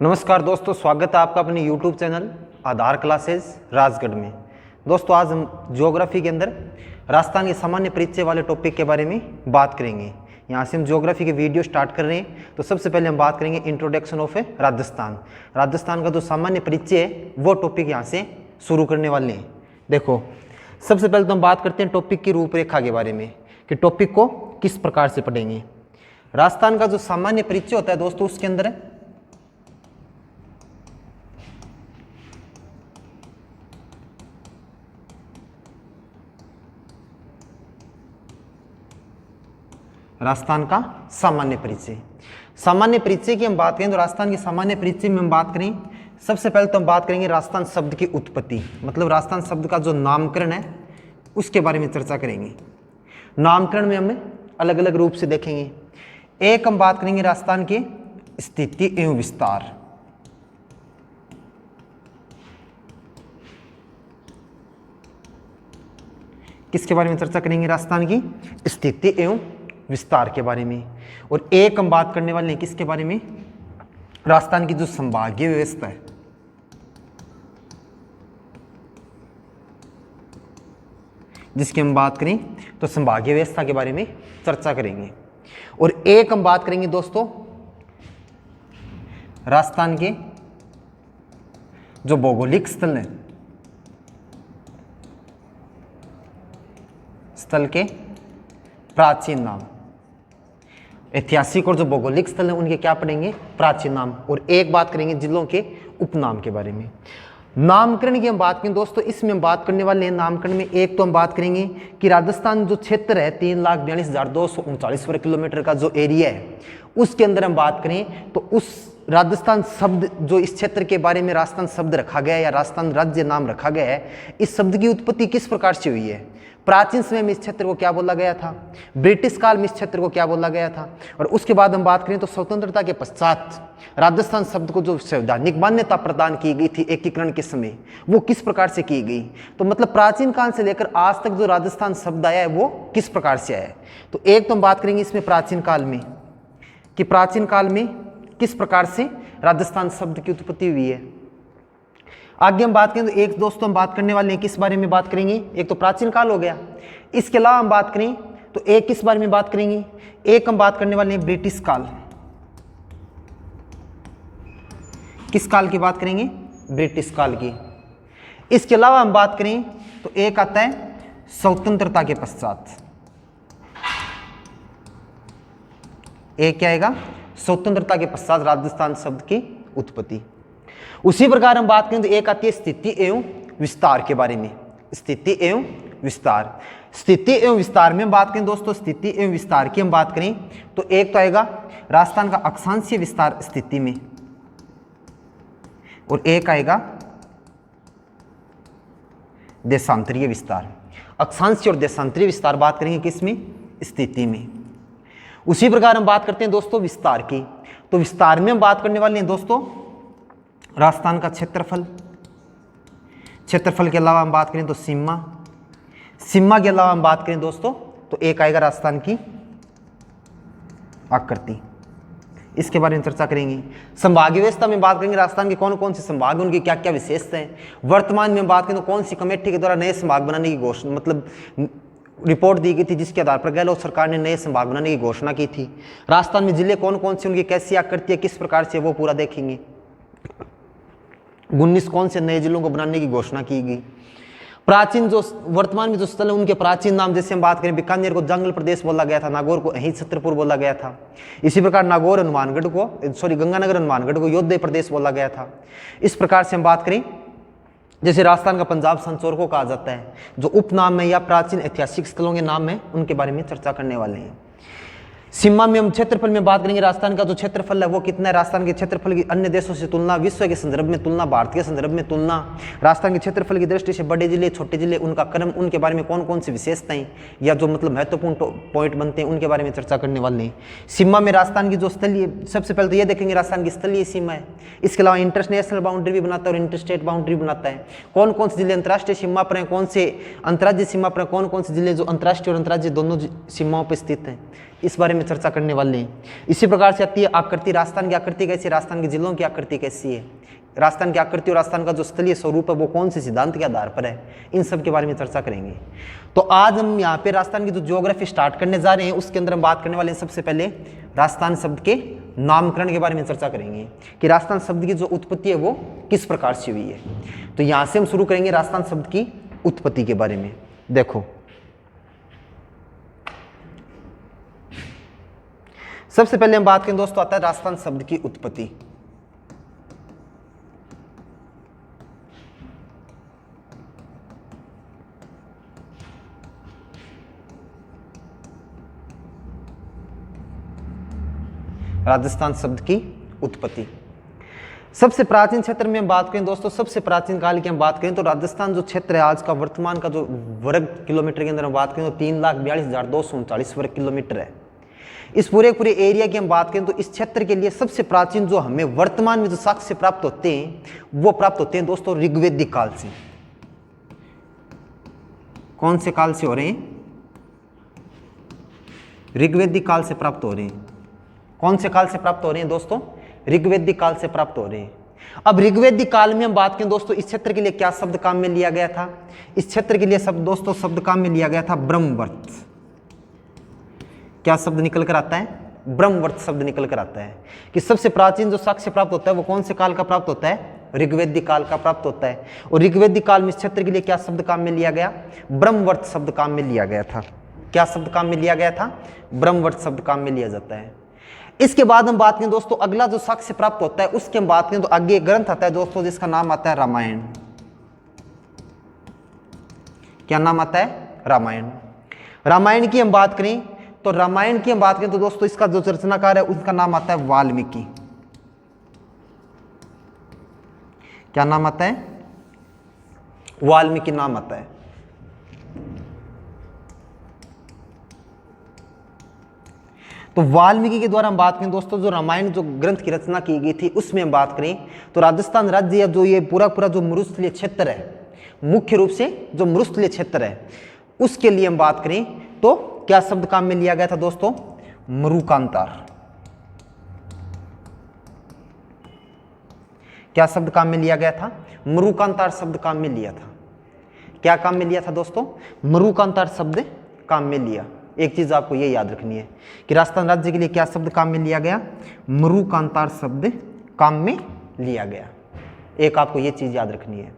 नमस्कार दोस्तों, स्वागत है आपका अपने YouTube चैनल आधार क्लासेस राजगढ़ में। दोस्तों आज हम ज्योग्राफी के अंदर राजस्थान के सामान्य परिचय वाले टॉपिक के बारे में बात करेंगे। यहाँ से हम ज्योग्राफी के वीडियो स्टार्ट कर रहे हैं। तो सबसे पहले हम बात करेंगे इंट्रोडक्शन ऑफ राजस्थान। राजस्थान का जो सामान्य परिचय है वो टॉपिक यहाँ से शुरू करने वाले हैं। देखो, सबसे पहले तो हम बात करते हैं टॉपिक की रूपरेखा के बारे में कि टॉपिक को किस प्रकार से पढ़ेंगे। राजस्थान का जो सामान्य परिचय होता है दोस्तों, उसके अंदर राजस्थान का सामान्य परिचय। सामान्य परिचय की हम बात करें तो राजस्थान के सामान्य परिचय में हम बात करें, सबसे पहले तो हम बात करेंगे राजस्थान शब्द की उत्पत्ति, मतलब राजस्थान शब्द का जो नामकरण है उसके बारे में चर्चा करेंगे। नामकरण में हम अलग अलग रूप से देखेंगे। एक हम बात करेंगे राजस्थान की स्थिति एवं विस्तार। किसके बारे में चर्चा करेंगे? राजस्थान की स्थिति एवं विस्तार के बारे में। और एक हम बात करने वाले हैं किसके बारे में? राजस्थान की जो संभागीय व्यवस्था है, जिसकी हम बात करें तो संभागीय व्यवस्था के बारे में चर्चा करेंगे। और एक हम बात करेंगे दोस्तों राजस्थान के जो भौगोलिक स्थल है, स्थल के प्राचीन नाम। ऐतिहासिक और जो भौगोलिक स्थल हैं उनके क्या पढ़ेंगे? प्राचीन नाम। और एक बात करेंगे जिलों के उपनाम के बारे में। नामकरण की हम बात करें दोस्तों, इसमें हम बात करने वाले हैं नामकरण में। एक तो हम बात करेंगे कि राजस्थान जो क्षेत्र है 3,42,239 वर्ग किलोमीटर का जो एरिया है, उसके अंदर हम बात करें तो उस राजस्थान शब्द जो इस क्षेत्र के बारे में राजस्थान शब्द रखा गया है या राजस्थान राज्य नाम रखा गया है, इस शब्द की उत्पत्ति किस प्रकार से हुई है। प्राचीन समय में इस क्षेत्र को क्या बोला गया था, ब्रिटिश काल में इस क्षेत्र को क्या बोला गया था। और उसके बाद हम बात करें तो स्वतंत्रता के पश्चात राजस्थान शब्द को जो संवैधानिक मान्यता प्रदान की गई थी एकीकरण के समय, वो किस प्रकार से की गई। तो मतलब प्राचीन काल से लेकर आज तक जो राजस्थान शब्द आया है वो किस प्रकार से आया है। तो एक तो हम बात करेंगे इसमें प्राचीन काल में कि प्राचीन काल में किस प्रकार से राजस्थान शब्द की उत्पत्ति हुई है। आगे हम बात करें तो एक दोस्तों हम बात करने वाले हैं किस बारे में बात करेंगे? एक तो प्राचीन काल हो गया। इसके अलावा हम बात करें तो एक किस बारे में बात करेंगे? एक हम बात करने वाले हैं ब्रिटिश काल। किस काल की बात करेंगे? ब्रिटिश काल की। इसके अलावा हम बात करें तो एक आता है स्वतंत्रता के पश्चात। एक क्या आएगा? स्वतंत्रता के पश्चात राजस्थान शब्द की उत्पत्ति। उसी प्रकार हम बात करें तो एक आती है स्थिति एवं विस्तार के बारे में। स्थिति एवं विस्तार। स्थिति एवं विस्तार में हम बात करें दोस्तों, स्थिति एवं विस्तार की हम बात करें तो एक तो आएगा राजस्थान का अक्षांशीय विस्तार स्थिति में, और एक आएगा देशांतरीय विस्तार। अक्षांशीय और देशांतरीय विस्तार बात करेंगे किसमें? स्थिति में। उसी प्रकार हम बात करते हैं दोस्तों विस्तार की। तो विस्तार में हम बात करने वाले हैं दोस्तों राजस्थान का क्षेत्रफल। क्षेत्रफल के अलावा हम बात करें तो सीमा। सीमा के अलावा हम बात करें दोस्तों तो एक आएगा राजस्थान की आकृति। इसके बारे में चर्चा करेंगे। संभागीय व्यवस्था में बात करेंगे राजस्थान के कौन कौन से संभाग, उनकी क्या क्या विशेषताएं। वर्तमान में बात करें तो कौन सी कमेटी के द्वारा नए संभाग बनाने की घोषणा, मतलब रिपोर्ट दी गई थी जिसके आधार पर गहलोत सरकार ने नए संभाग बनाने की घोषणा की थी। राजस्थान में जिले कौन कौन से, उनकी कैसी आकृति है, किस प्रकार से, वो पूरा देखेंगे। 19 कौन से नए जिलों को बनाने की घोषणा की गई। प्राचीन जो वर्तमान में जो स्थल है उनके प्राचीन नाम, जैसे हम बात करें बीकानेर को जंगल प्रदेश बोला गया था, नागौर को अहिंद छत्रपुर बोला गया था। इसी प्रकार नागौर हनुमानगढ़ को गंगानगर हनुमानगढ़ को योद्धे प्रदेश बोला गया था। इस प्रकार से हम बात करें जैसे राजस्थान का पंजाब संचोर को कहा जाता है, जो उपनाम है या प्राचीन ऐतिहासिक स्थलों के नाम है, उनके बारे में चर्चा करने वाले हैं। सीमा में हम क्षेत्रफल में बात करेंगे। राजस्थान का जो क्षेत्रफल है वो कितना है, राजस्थान के क्षेत्रफल की अन्य देशों से तुलना, विश्व के संदर्भ में तुलना, भारत के संदर्भ में तुलना, राजस्थान के क्षेत्रफल की दृष्टि से बड़े जिले छोटे जिले, उनका क्रम, उनके बारे में कौन कौन सी विशेषताएं या जो मतलब महत्वपूर्ण पॉइंट बनते हैं उनके बारे में चर्चा करने वाले हैं। सीमा में राजस्थान की जो स्थलीय, सबसे पहले तो ये देखेंगे राजस्थान की स्थलीय सीमा है। इसके अलावा इंटरनेशनल बाउंड्री भी बनाता है और इंटरस्टेट बाउंड्री बनाता है। कौन कौन से जिले अंतर्राष्ट्रीय सीमा पर हैं, कौन से अंतर्राज्यीय सीमा पर हैं, कौन कौन से जिले जो अंतर्राष्ट्रीय और अंतर्राज्यीय दोनों सीमाओं पर स्थित हैं, इस बारे में चर्चा करने वाले हैं। इसी प्रकार से आती है आकृति। राजस्थान की आकृति कैसी है, राजस्थान के जिलों की आकृति कैसी है, राजस्थान की आकृति और राजस्थान का जो स्थलीय स्वरूप है वो कौन से सिद्धांत के आधार पर है, इन सब के बारे में चर्चा करेंगे। तो आज हम यहाँ पे राजस्थान की जो ज्योग्राफी स्टार्ट करने जा रहे हैं उसके अंदर हम बात करने वाले हैं सबसे पहले राजस्थान शब्द के नामकरण के बारे में चर्चा करेंगे कि राजस्थान शब्द की जो उत्पत्ति है वो किस प्रकार से हुई है। तो यहाँ से हम शुरू करेंगे राजस्थान शब्द की उत्पत्ति के बारे में। देखो सबसे पहले हम बात करें दोस्तों, आता है राजस्थान शब्द की उत्पत्ति। राजस्थान शब्द की उत्पत्ति सबसे प्राचीन क्षेत्र में हम बात करें दोस्तों, सबसे प्राचीन काल की हम बात करें तो राजस्थान जो क्षेत्र है आज का वर्तमान का जो वर्ग किलोमीटर के अंदर हम बात करें तो 3,42,239 वर्ग किलोमीटर है। इस पूरे एरिया की हम बात करें तो इस क्षेत्र के लिए सबसे प्राचीन जो हमें वर्तमान में जो साक्ष्य प्राप्त होते हैं वो प्राप्त होते हैं दोस्तों ऋग्वेदिक काल से। कौन से काल से हो रहे हैं, ऋग्वेदिक काल से प्राप्त हो रहे हैं। कौन से काल से प्राप्त हो रहे हैं दोस्तों, ऋग्वेदिक काल से प्राप्त हो रहे हैं। अब ऋग्वेदिक काल में हम बात करें दोस्तों इस क्षेत्र के लिए क्या शब्द काम में लिया गया था, इस क्षेत्र के लिए शब्द दोस्तों शब्द काम में लिया गया था ब्रह्मवर्त। क्या शब्द निकल कर आता है, ब्रह्मवर्त शब्द निकल कर आता है कि सबसे प्राचीन जो साक्ष्य प्राप्त होता है वो कौन से काल का प्राप्त होता है, ऋग्वेदिक काल का प्राप्त होता है। और ऋग्वेदिक काल में इस क्षेत्र के लिए क्या शब्द काम में लिया गया, ब्रह्मवर्त शब्द काम में लिया गया था। क्या शब्द काम में लिया गया था, ब्रह्मवर्त शब्द काम में लिया जाता है। इसके बाद हम बात करें दोस्तों अगला जो साक्ष्य प्राप्त होता है उसकी हम बात करें तो आगे एक ग्रंथ आता है दोस्तों जिसका नाम आता है रामायण। क्या नाम आता है, रामायण। रामायण की हम बात करें तो रामायण की हम बात करें तो दोस्तों इसका जो रचनाकार है उसका नाम आता है वाल्मीकि। क्या नाम आता है, वाल्मीकि नाम आता है। तो वाल्मीकि के द्वारा हम बात करें दोस्तों जो रामायण जो ग्रंथ की रचना की गई थी उसमें हम बात करें तो राजस्थान राज्य या जो ये पूरा जो मरुस्थलीय क्षेत्र है, मुख्य रूप से जो मरुस्थलीय क्षेत्र है उसके लिए हम बात करें तो क्या शब्द काम में लिया गया था दोस्तों, मरुकांतार। क्या शब्द काम में लिया गया था, मरुकांतार शब्द काम में लिया था। क्या काम में लिया था दोस्तों, मरुकांतार शब्द काम में लिया। एक चीज आपको ये याद रखनी है कि राजस्थान राज्य के लिए क्या शब्द काम में लिया गया, मरुकांतार शब्द काम में लिया गया। एक आपको ये चीज याद रखनी है।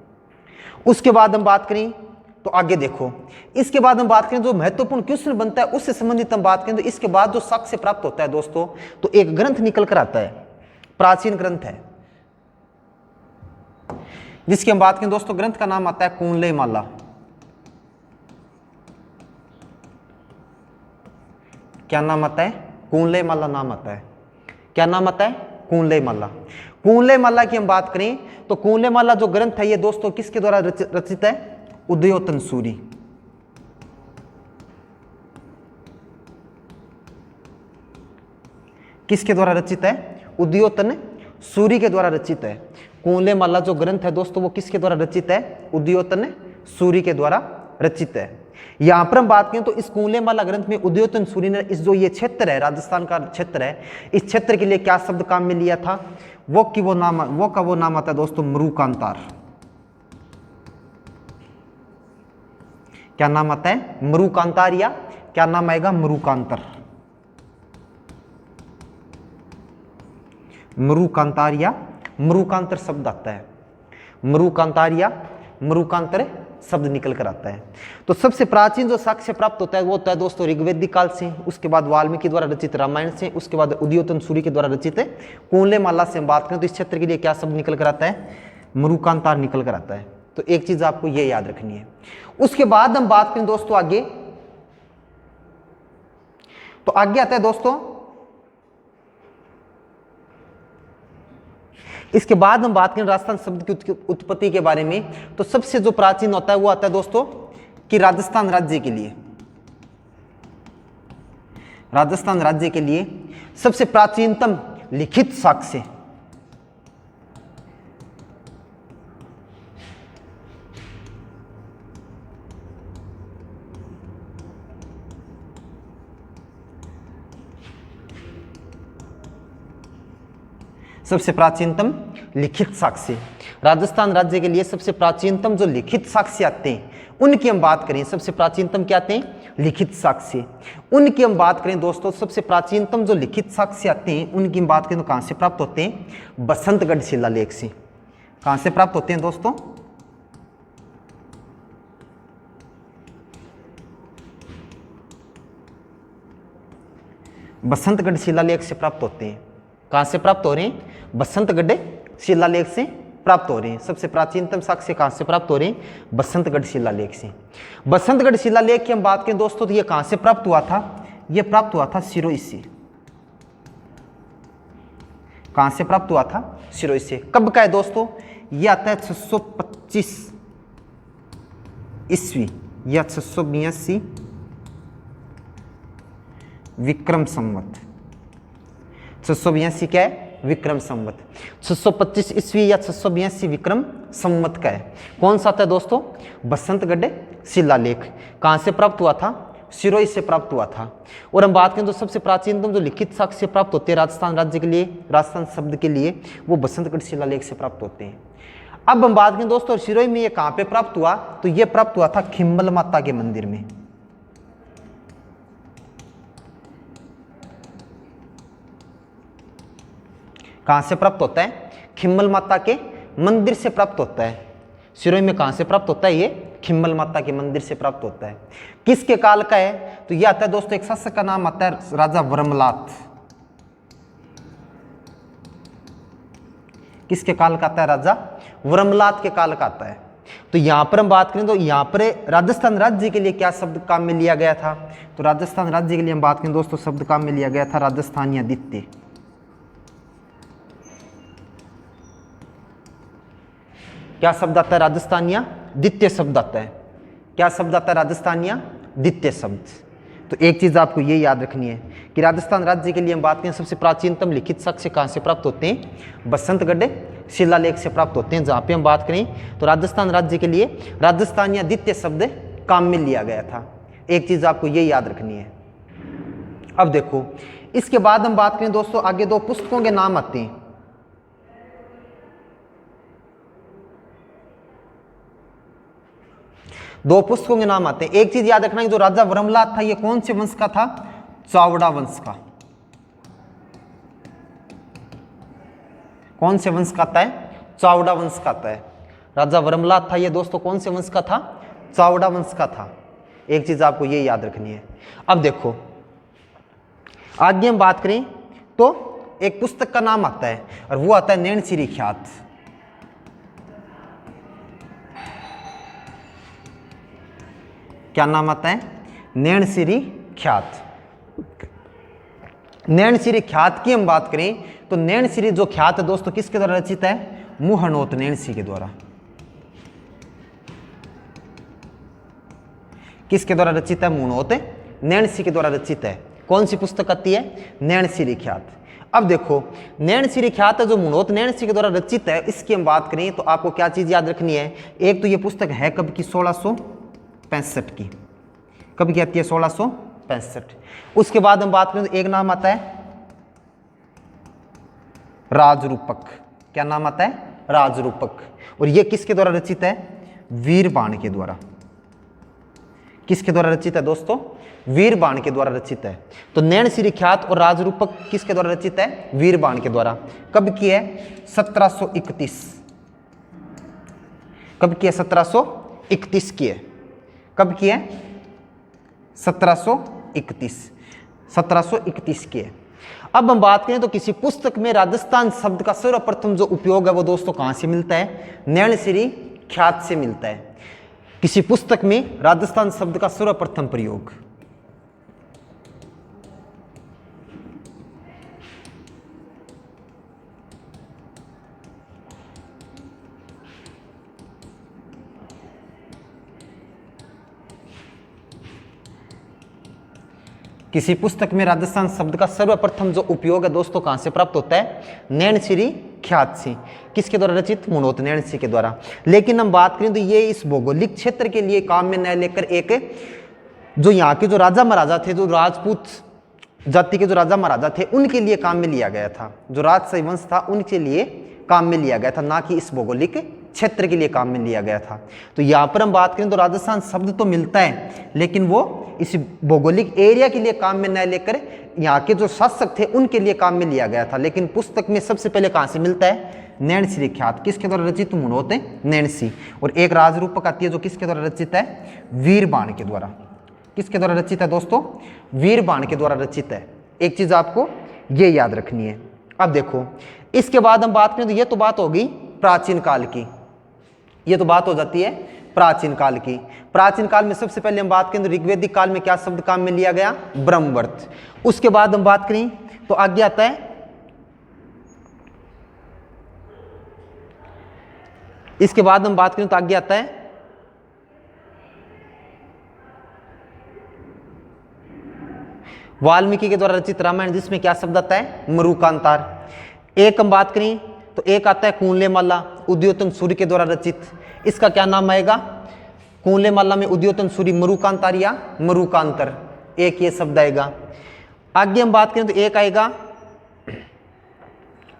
उसके बाद हम बात करें तो आगे देखो, इसके बाद हम बात करें जो महत्वपूर्ण क्वेश्चन बनता है उससे संबंधित हम बात करें तो इसके बाद जो साक्ष्य प्राप्त होता है दोस्तों तो एक ग्रंथ निकल कर आता है, प्राचीन ग्रंथ है जिसकी हम बात करें दोस्तों, ग्रंथ का नाम आता है कुंडलई माला। क्या नाम आता है, कुंडलई माला नाम आता है। क्या नाम आता है, कुंडलई माला। कुंडलई माला की हम बात करें तो कुंडलई माला जो ग्रंथ है ये दोस्तों किसके द्वारा रचित है, उदयोतन सूरी। किसके द्वारा रचित है, उदयोतन सूरी के द्वारा रचित है। कुंडलई माला जो ग्रंथ है दोस्तों वो किसके द्वारा रचित है, उदयोतन सूरी के द्वारा रचित है। यहां पर हम बात करें तो इस कुंडलई माला ग्रंथ में उदयोतन सूरी ने इस जो ये क्षेत्र है राजस्थान का क्षेत्र है इस क्षेत्र के लिए क्या शब्द काम में लिया था, वो नाम आता है दोस्तों मरुकांतार। क्या नाम आता है, मरुकांतार, या क्या नाम आएगा, मरुकांतर। मरुकांतार या मरुकांतर शब्द आता है, मरुकांतार या मरुकांतर शब्द निकल कर आता है। तो सबसे प्राचीन जो साक्ष्य प्राप्त होता है वो होता है दोस्तों ऋग्वेदिक काल से, उसके बाद वाल्मीकि द्वारा रचित रामायण से, उसके बाद उदयोतन सूरी के द्वारा रचित है कुंडलई माला से हम बात करें तो इस क्षेत्र के लिए क्या शब्द निकल कर आता है, मरुकांतार निकल कर आता है। तो एक चीज आपको ये याद रखनी है। उसके बाद हम बात करें दोस्तों आगे, तो आगे आता है दोस्तों, इसके बाद हम बात करें राजस्थान शब्द की उत्पत्ति के बारे में तो सबसे जो प्राचीन होता है वो आता है दोस्तों कि राजस्थान राज्य के लिए, राजस्थान राज्य के लिए सबसे प्राचीनतम लिखित साक्ष्य सबसे प्राचीनतम लिखित साक्ष्य। राजस्थान राज्य के लिए सबसे प्राचीनतम जो लिखित साक्ष्य आते हैं उनकी हम बात करें, सबसे प्राचीनतम क्या आते हैं? लिखित साक्ष्य। उनकी हम बात करें दोस्तों, सबसे प्राचीनतम जो लिखित साक्ष्य आते हैं उनकी हम बात करें तो कहाँ से प्राप्त होते हैं? बसंतगढ़ शिलालेख से। कहाँ से प्राप्त होते हैं दोस्तों? बसंतगढ़ शिलालेख से प्राप्त होते हैं। कहाँ से प्राप्त हो रहे हैं? बसंतगढ़ शिलालेख से प्राप्त हो रहे हैं। सबसे प्राचीनतम साक्ष्य कहाँ से प्राप्त हो रहे हैं? बसंतगढ़ शिलालेख से। बसंतगढ़ शिलालेख की हम बात करें दोस्तों तो ये कहाँ से प्राप्त हुआ था? ये प्राप्त हुआ था सिरोही से। कहाँ से प्राप्त हुआ था? सिरोही से। कब का है दोस्तों? ये आता है 625 ईस्वी या 682 विक्रम संवत। 682 क्या है? विक्रम संवत। 625 ईस्वी या 682 विक्रम संवत का है। कौन सा आता है दोस्तों? बसंतगढ़ शिलालेख। कहाँ से प्राप्त हुआ था? सिरोही से प्राप्त हुआ था। और हम बात करें तो सबसे प्राचीनतम जो लिखित साक्ष्य प्राप्त होते हैं राजस्थान राज्य के लिए, राजस्थान शब्द के लिए, वो बसंतगढ़ शिलालेख से प्राप्त होते हैं। अब हम बात करें दोस्तों सिरोही में ये कहाँ पे प्राप्त हुआ? तो ये प्राप्त हुआ था खिम्मल माता के मंदिर में। कहाँ से प्राप्त होता है? खिम्मल माता के मंदिर से प्राप्त होता है। सिरोही में कहाँ से प्राप्त होता है? ये खिम्मल माता के मंदिर से प्राप्त होता है। किसके काल का है? तो ये आता है दोस्तों, एक शासक का नाम आता है राजा वर्मलात। किसके काल का आता है? राजा वर्मलात के काल का आता है। तो यहां पर हम बात करें तो यहां पर राजस्थान राज्य के लिए क्या शब्द काम में लिया गया था? तो राजस्थान राज्य के लिए हम बात करें दोस्तों, शब्द काम में लिया गया था राजस्थान्यादित्य। क्या शब्द आता है? राजस्थान्यादित्य शब्द आता है। क्या शब्द आता है? राजस्थान्यादित्य शब्द। तो एक चीज आपको ये याद रखनी है कि राजस्थान राज्य के लिए हम बात करें सबसे प्राचीनतम लिखित साक्ष्य कहाँ से प्राप्त होते हैं? बसंतगढ़ शिलालेख से प्राप्त होते हैं। जहाँ पे हम बात करें तो राजस्थान राज्य के लिए राजस्थान्यादित्य शब्द काम में लिया गया था। एक चीज आपको ये याद रखनी है। अब देखो, इसके बाद हम बात करें दोस्तों, आगे दो पुस्तकों के नाम आते हैं। दो पुस्तकों के नाम आते हैं। एक चीज याद रखना है, जो राजा वर्मलात था ये कौन से वंश का था? चावड़ा वंश का। कौन से वंश का आता है? चावड़ा वंश का आता है। राजा वर्मलात था ये दोस्तों कौन से वंश का था? चावड़ा वंश का था। एक चीज आपको ये याद रखनी है। अब देखो आगे हम बात करें तो एक पुस्तक का नाम आता है और वो आता है नैणसिरी ख्यात। क्या नाम आता है? नैणसिरी ख्यात। नैणसिरी ख्यात की हम बात करें तो नैणसिरी जो ख्यात है दोस्तों किसके द्वारा रचित है? मुहनोत नैणसी के द्वारा। किसके द्वारा रचित है? मुहनोत नैणसी के द्वारा रचित है। कौन सी पुस्तक आती है? नैणसिरी ख्यात। अब देखो नैणसिरी ख्यात है जो मुहनोत नैणसी के द्वारा रचित है, इसकी हम बात करें तो आपको क्या चीज याद रखनी है? एक तो ये पुस्तक है कब की? 1665 की। कब की आती है? 1665। उसके बाद हम बात करें तो एक नाम आता है राजरूपक। क्या नाम आता है? राजरूपक। और ये किसके द्वारा रचित है? वीरबाण के द्वारा। किसके द्वारा रचित है दोस्तों? वीरबाण के द्वारा रचित है। तो नैणसिरी ख्यात और राजरूपक किसके द्वारा रचित है? वीरबाण के द्वारा। कब की है? 1731। कब की है? 1731 की है। कब की है? 1731। 1731 की है। अब हम बात करें तो किसी पुस्तक में राजस्थान शब्द का सर्वप्रथम जो उपयोग है वो दोस्तों कहां से मिलता है? नैणसिरी ख्यात से मिलता है। किसी पुस्तक में राजस्थान शब्द का सर्वप्रथम प्रयोग। किसी पुस्तक में राजस्थान शब्द का सर्वप्रथम जो उपयोग है दोस्तों कहां से प्राप्त होता है? नैणसिरी ख्यात से। किसके द्वारा रचित? मुहनोत नैणसी के द्वारा। लेकिन हम बात करें तो ये इस भौगोलिक क्षेत्र के लिए काम में न लेकर एक जो यहाँ के जो राजा महाराजा थे, जो राजपूत जाति के जो राजा महाराजा थे उनके लिए काम में लिया गया था, जो राजशाही वंश था उनके लिए काम में लिया गया था, ना कि इस भौगोलिक क्षेत्र के लिए काम में लिया गया था। तो यहाँ पर हम बात करें तो राजस्थान शब्द तो मिलता है, लेकिन वो इस भौगोलिक एरिया के लिए काम में न लेकर यहाँ के जो शासक थे उनके लिए काम में लिया गया था। लेकिन पुस्तक में सबसे पहले कहाँ से मिलता है? नैणसी ख्यात, किसके द्वारा रचित मुनोत है? नैणसी। और एक राजरूपक आती है जो किसके द्वारा रचित है? वीरबाण के द्वारा। किसके द्वारा रचित है दोस्तों? वीरबाण के द्वारा रचित है। एक चीज आपको ये याद रखनी है। अब देखो, इसके बाद हम बात करें तो ये तो बात हो गई प्राचीन काल की, ये तो बात हो जाती है प्राचीन काल की। प्राचीन काल में सबसे पहले हम बात करें तो ऋग्वेदिक काल में क्या शब्द काम में लिया गया? ब्रह्मवर्त। उसके बाद हम बात करें तो आगे आता है, इसके बाद हम बात करें तो आगे आता है वाल्मीकि के द्वारा रचित रामायण, जिसमें क्या शब्द आता है? मरुकांतार। एक हम बात करें तो एक आता है कूलेमाला, उद्योतन सूर्य के द्वारा रचित। इसका क्या नाम आएगा? कूलेमाला में उद्योतन सूर्य मरुकांतार या मरुकांतर, एक ये शब्द आएगा। आगे हम बात करें तो एक आएगा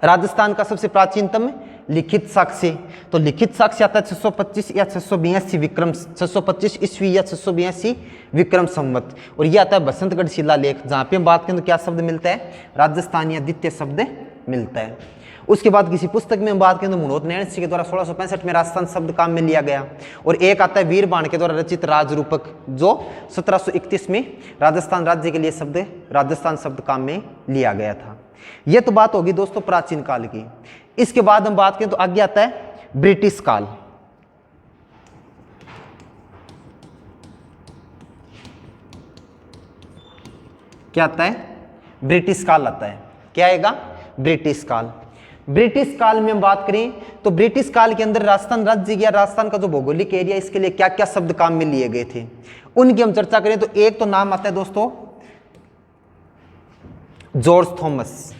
राजस्थान का सबसे प्राचीनतम लिखित साक्ष्य। तो लिखित साक्ष्य आता है 625 या 682 विक्रम, 625 ईस्वी या 682 विक्रम संवत। और ये आता है बसंतगढ़ शिलालेख, जहाँ पे हम बात करें तो क्या शब्द मिलता है? राजस्थान या द्वितीय शब्द मिलता है। उसके बाद किसी पुस्तक में हम बात करें तो मुनोत नैणसी के द्वारा 1665 में राजस्थान शब्द काम में लिया गया। और एक आता है वीरबाण के द्वारा रचित राजरूपक, जो 1731 में राजस्थान राज्य के लिए शब्द राजस्थान शब्द काम में लिया गया था। यह तो बात होगी दोस्तों प्राचीन काल की। इसके बाद हम बात करें तो आगे आता है ब्रिटिश काल। क्या आता है? ब्रिटिश काल आता है। क्या आएगा? ब्रिटिश काल। ब्रिटिश काल में हम बात करें तो ब्रिटिश काल के अंदर राजस्थान राज्य या राजस्थान का जो भौगोलिक एरिया, इसके लिए क्या क्या शब्द काम में लिए गए थे उनकी हम चर्चा करें तो एक तो नाम आता है दोस्तों जॉर्ज थॉमस।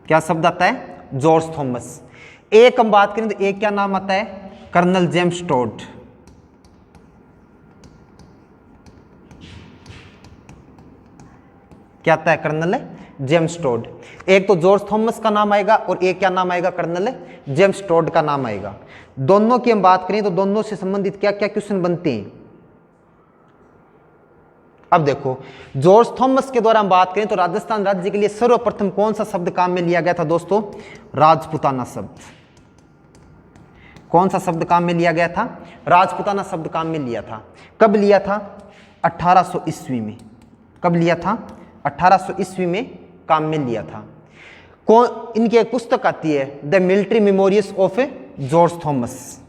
क्या शब्द आता है? George Thomas. एक हम बात करें तो एक क्या नाम आता है? Colonel James Tod. क्या आता है? Colonel James Tod. एक तो जॉर्ज थॉमस का नाम आएगा और एक क्या नाम आएगा? कर्नल जेम्स टोड का नाम आएगा। दोनों की हम बात करें तो दोनों से संबंधित क्या क्या क्वेश्चन बनते हैं। अब देखो, जॉर्ज थॉमस के द्वारा हम बात करें तो राजस्थान राज्य के लिए सर्वप्रथम कौन सा शब्द काम में लिया गया था दोस्तों? राजपुताना शब्द। कौन सा शब्द काम में लिया गया था? राजपुताना शब्द काम में लिया था। कब लिया था? 1800 ईस्वी में। कब लिया था? 1800 ईस्वी में काम में लिया था। कौन? इनकी एक पुस्तक आती है the military memorials of George Thomas.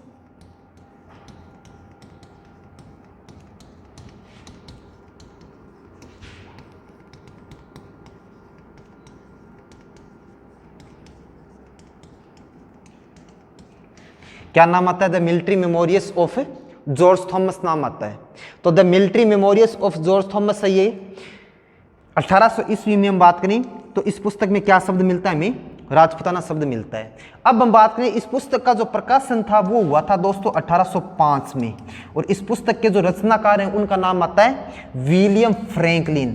क्या नाम आता है? The military memorials of George Thomas नाम आता है। तो the military memorials of George Thomas है ये। 1800 ईस्वी में हम बात करें तो इस पुस्तक में क्या शब्द मिलता है? हमें राजपुताना शब्द मिलता है। अब हम बात करें, इस पुस्तक का जो प्रकाशन था वो हुआ था दोस्तों 1805 में। और इस पुस्तक के जो रचनाकार हैं उनका नाम आता है विलियम फ्रैंकलिन।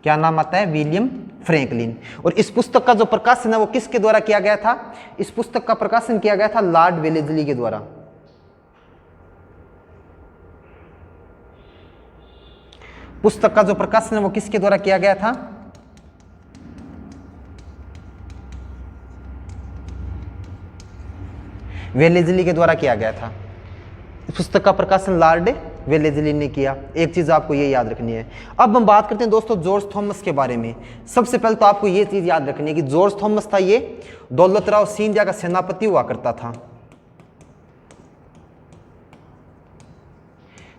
क्या नाम आता है? William Franklin. और इस पुस्तक का जो प्रकाशन है वो किसके द्वारा किया गया था? इस पुस्तक का प्रकाशन किया गया था लॉर्ड वेलेस्ली के द्वारा। पुस्तक का जो प्रकाशन है वो किसके द्वारा किया गया था? वेलेस्ली के द्वारा किया गया था। पुस्तक का प्रकाशन लॉर्ड वेलेस्ली ने किया। एक चीज आपको ये याद रखनी है। अब हम बात करते हैं दोस्तों जॉर्ज थॉमस के बारे में। सबसे पहले तो आपको ये चीज याद रखनी है कि जॉर्ज थॉमस था ये दौलतराव सिंधिया का सेनापति हुआ करता था।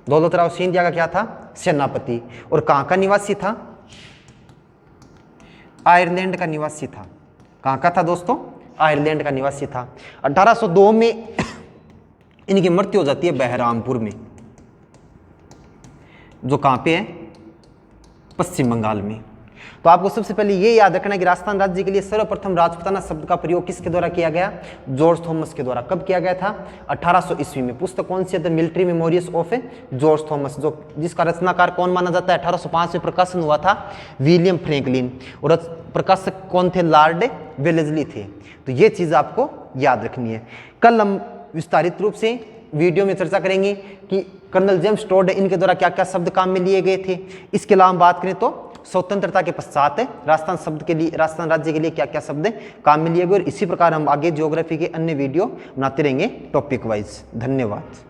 दौलतराव सिंधिया का क्या था? सेनापति। और कहां का निवासी था? आयरलैंड का निवासी था। कहां का था दोस्तों? आयरलैंड का निवासी था। 1802 में इनकी मृत्यु हो जाती है बहरामपुर में, जो कहां पे है? पश्चिम बंगाल में। तो आपको सबसे पहले ये याद रखना है कि राजस्थान राज्य के लिए सर्वप्रथम राजपुताना शब्द का प्रयोग किसके द्वारा किया गया? जॉर्ज थॉमस के द्वारा। कब किया गया था? 1800 ईस्वी में। पुस्तक कौन सी है? The military memorials of George Thomas, जो जिसका रचनाकार कौन माना जाता है? 1805 में प्रकाशन हुआ था विलियम फ्रैंकलिन, और प्रकाशक कौन थे? लॉर्ड वेलेस्ली थे। तो ये चीज आपको याद रखनी है। कल हम विस्तारित रूप से वीडियो में चर्चा करेंगे कि कर्नल जेम्स टोड इनके द्वारा क्या क्या शब्द काम में लिए गए थे। इसके अलावा हम बात करें तो स्वतंत्रता के पश्चात राजस्थान राज्य के लिए क्या क्या शब्द काम में लिए गए, और इसी प्रकार हम आगे ज्योग्राफी के अन्य वीडियो बनाते रहेंगे टॉपिक वाइज। धन्यवाद।